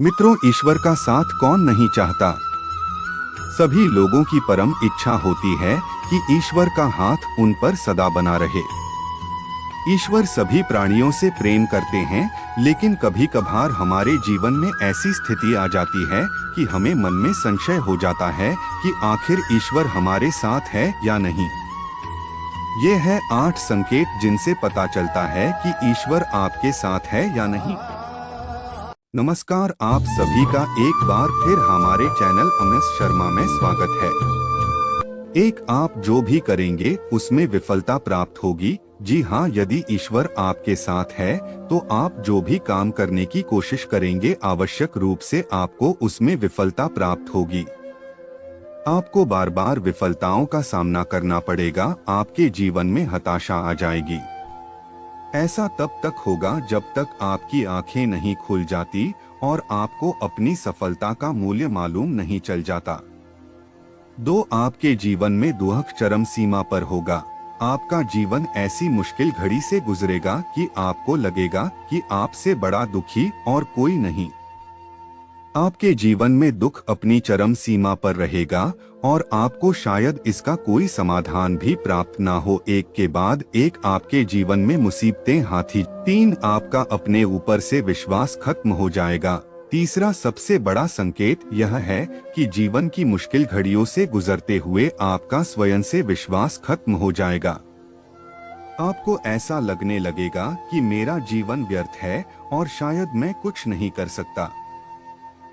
मित्रों, ईश्वर का साथ कौन नहीं चाहता। सभी लोगों की परम इच्छा होती है कि ईश्वर का हाथ उन पर सदा बना रहे। ईश्वर सभी प्राणियों से प्रेम करते हैं, लेकिन कभी कभार हमारे जीवन में ऐसी स्थिति आ जाती है कि हमें मन में संशय हो जाता है कि आखिर ईश्वर हमारे साथ है या नहीं। ये है 8 संकेत जिनसे पता चलता है कि ईश्वर आपके साथ है या नहीं। नमस्कार, आप सभी का एक बार फिर हमारे चैनल अमित शर्मा में स्वागत है। एक आप जो भी करेंगे उसमें विफलता प्राप्त होगी। जी हाँ, यदि ईश्वर आपके साथ है तो आप जो भी काम करने की कोशिश करेंगे आवश्यक रूप से आपको उसमें विफलता प्राप्त होगी। आपको बार बार विफलताओं का सामना करना पड़ेगा, आपके जीवन में हताशा आ जाएगी। ऐसा तब तक होगा जब तक आपकी आंखें नहीं खुल जाती और आपको अपनी सफलता का मूल्य मालूम नहीं चल जाता। आपके जीवन में दुख चरम सीमा पर होगा। आपका जीवन ऐसी मुश्किल घड़ी से गुजरेगा कि आपको लगेगा कि आपसे बड़ा दुखी और कोई नहीं। आपके जीवन में दुख अपनी चरम सीमा पर रहेगा और आपको शायद इसका कोई समाधान भी प्राप्त ना हो। एक के बाद एक आपके जीवन में मुसीबतें हाथी। 3 आपका अपने ऊपर से विश्वास खत्म हो जाएगा। तीसरा सबसे बड़ा संकेत यह है कि जीवन की मुश्किल घड़ियों से गुजरते हुए आपका स्वयं से विश्वास खत्म हो जाएगा। आपको ऐसा लगने लगेगा कि मेरा जीवन व्यर्थ है और शायद मैं कुछ नहीं कर सकता।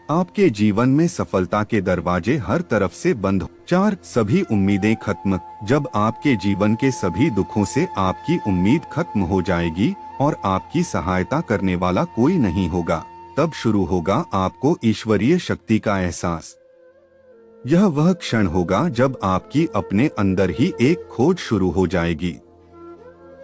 आपके जीवन में सफलता के दरवाजे हर तरफ से बंद हो। 4 सभी उम्मीदें खत्म। जब आपके जीवन के सभी दुखों से आपकी उम्मीद खत्म हो जाएगी और आपकी सहायता करने वाला कोई नहीं होगा, तब शुरू होगा आपको ईश्वरीय शक्ति का एहसास। यह वह क्षण होगा जब आपकी अपने अंदर ही एक खोज शुरू हो जाएगी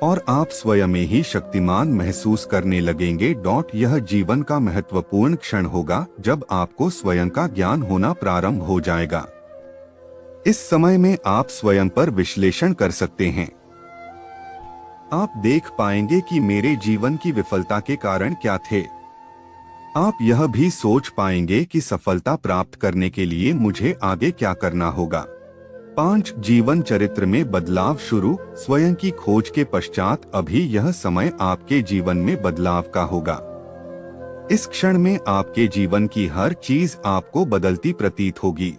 और आप स्वयं ही शक्तिमान महसूस करने लगेंगे। यह जीवन का महत्वपूर्ण क्षण होगा जब आपको स्वयं का ज्ञान होना प्रारंभ हो जाएगा। इस समय में आप स्वयं पर विश्लेषण कर सकते हैं। आप देख पाएंगे कि मेरे जीवन की विफलता के कारण क्या थे। आप यह भी सोच पाएंगे कि सफलता प्राप्त करने के लिए मुझे आगे क्या करना होगा। 5 जीवन चरित्र में बदलाव शुरू। स्वयं की खोज के पश्चात अभी यह समय आपके जीवन में बदलाव का होगा। इस क्षण में आपके जीवन की हर चीज आपको बदलती प्रतीत होगी।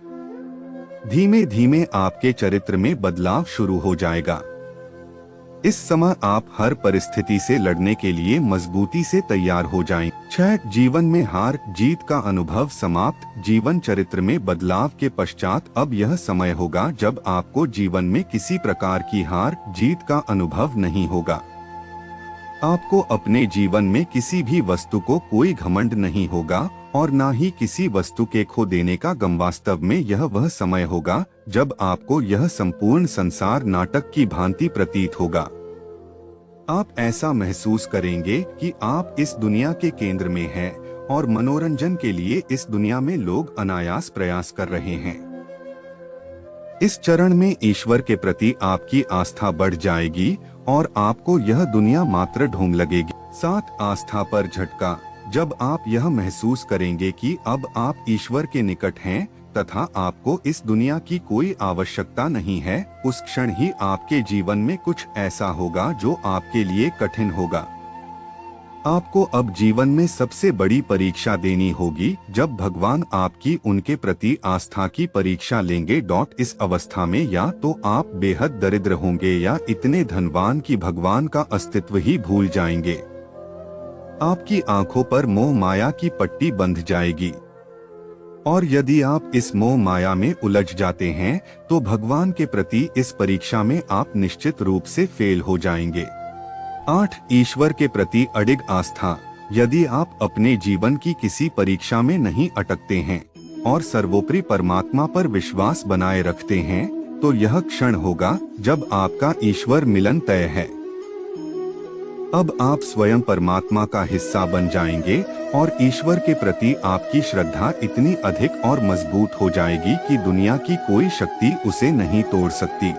धीमे धीमे आपके चरित्र में बदलाव शुरू हो जाएगा। इस समय आप हर परिस्थिति से लड़ने के लिए मजबूती से तैयार हो जाएं। 6 जीवन में हार जीत का अनुभव समाप्त। जीवन चरित्र में बदलाव के पश्चात अब यह समय होगा जब आपको जीवन में किसी प्रकार की हार जीत का अनुभव नहीं होगा। आपको अपने जीवन में किसी भी वस्तु को कोई घमंड नहीं होगा और ना ही किसी वस्तु के खो देने का गम। वास्तव में यह वह समय होगा जब आपको यह संपूर्ण संसार नाटक की भांति प्रतीत होगा। आप ऐसा महसूस करेंगे कि आप इस दुनिया के केंद्र में हैं और मनोरंजन के लिए इस दुनिया में लोग अनायास प्रयास कर रहे हैं। इस चरण में ईश्वर के प्रति आपकी आस्था बढ़ जाएगी और आपको यह दुनिया मात्र ढोंग लगेगी। 7 आस्था पर झटका। जब आप यह महसूस करेंगे कि अब आप ईश्वर के निकट हैं तथा आपको इस दुनिया की कोई आवश्यकता नहीं है, उस क्षण ही आपके जीवन में कुछ ऐसा होगा जो आपके लिए कठिन होगा। आपको अब जीवन में सबसे बड़ी परीक्षा देनी होगी जब भगवान आपकी उनके प्रति आस्था की परीक्षा लेंगे। इस अवस्था में या तो आप बेहद दरिद्र होंगे या इतने धनवान कि भगवान का अस्तित्व ही भूल जाएंगे। आपकी आंखों पर मोह माया की पट्टी बंध जाएगी और यदि आप इस मोह माया में उलझ जाते हैं तो भगवान के प्रति इस परीक्षा में आप निश्चित रूप से फेल हो जाएंगे। 8 ईश्वर के प्रति अडिग आस्था। यदि आप अपने जीवन की किसी परीक्षा में नहीं अटकते हैं और सर्वोपरि परमात्मा पर विश्वास बनाए रखते हैं तो यह क्षण होगा जब आपका ईश्वर मिलन तय है। अब आप स्वयं परमात्मा का हिस्सा बन जाएंगे और ईश्वर के प्रति आपकी श्रद्धा इतनी अधिक और मजबूत हो जाएगी कि दुनिया की कोई शक्ति उसे नहीं तोड़ सकती।